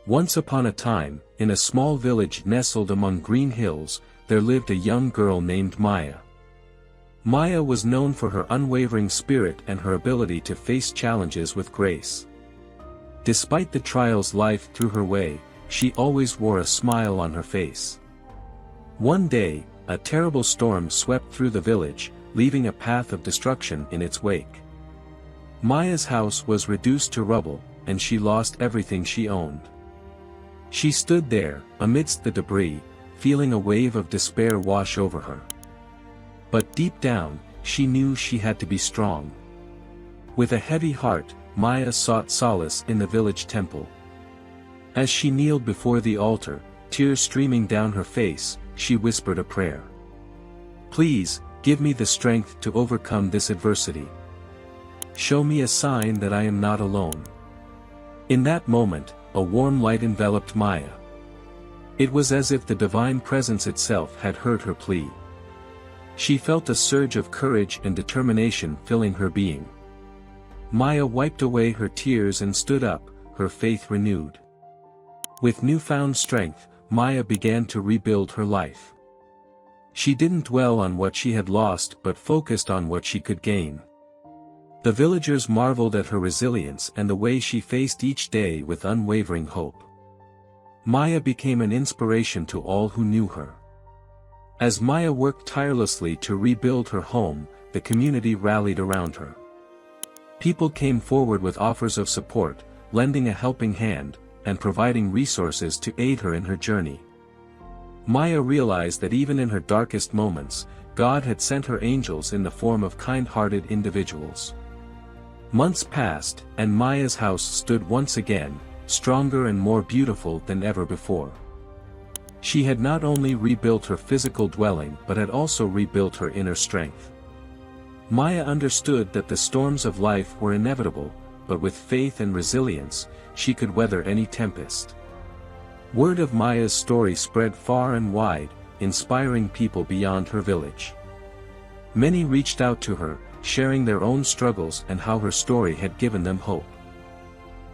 Once upon a time, in a small village nestled among green hills, there lived a young girl named Maya. Maya was known for her unwavering spirit and her ability to face challenges with grace. Despite the trials life threw her way, she always wore a smile on her face. One day, a terrible storm swept through the village, leaving a path of destruction in its wake. Maya's house was reduced to rubble, and she lost everything she owned. She stood there, amidst the debris, feeling a wave of despair wash over her. But deep down, she knew she had to be strong. With a heavy heart, Maya sought solace in the village temple. As she kneeled before the altar, tears streaming down her face, she whispered a prayer. "Please, give me the strength to overcome this adversity. Show me a sign that I am not alone." In that moment, a warm light enveloped Maya. It was as if the divine presence itself had heard her plea. She felt a surge of courage and determination filling her being. Maya wiped away her tears and stood up, her faith renewed. With newfound strength, Maya began to rebuild her life. She didn't dwell on what she had lost but focused on what she could gain. The villagers marveled at her resilience and the way she faced each day with unwavering hope. Maya became an inspiration to all who knew her. As Maya worked tirelessly to rebuild her home, the community rallied around her. People came forward with offers of support, lending a helping hand, and providing resources to aid her in her journey. Maya realized that even in her darkest moments, God had sent her angels in the form of kind-hearted individuals. Months passed, and Maya's house stood once again, stronger and more beautiful than ever before. She had not only rebuilt her physical dwelling but had also rebuilt her inner strength. Maya understood that the storms of life were inevitable, but with faith and resilience, she could weather any tempest. Word of Maya's story spread far and wide, inspiring people beyond her village. Many reached out to her, sharing their own struggles and how her story had given them hope.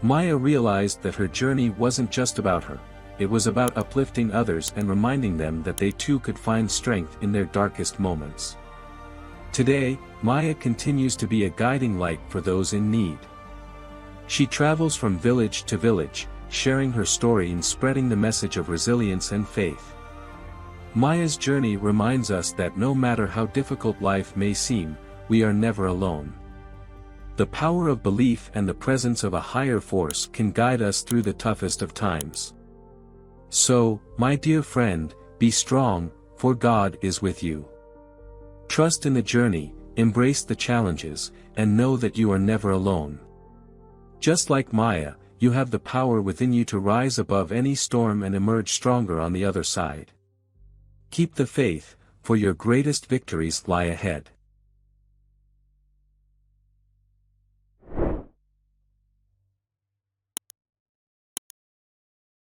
Maya realized that her journey wasn't just about her. It was about uplifting others and reminding them that they too could find strength in their darkest moments. Today, Maya continues to be a guiding light for those in need. She travels from village to village, sharing her story and spreading the message of resilience and faith. Maya's journey reminds us that no matter how difficult life may seem, we are never alone. The power of belief and the presence of a higher force can guide us through the toughest of times. So, my dear friend, be strong, for God is with you. Trust in the journey, embrace the challenges, and know that you are never alone. Just like Maya, you have the power within you to rise above any storm and emerge stronger on the other side. Keep the faith, for your greatest victories lie ahead.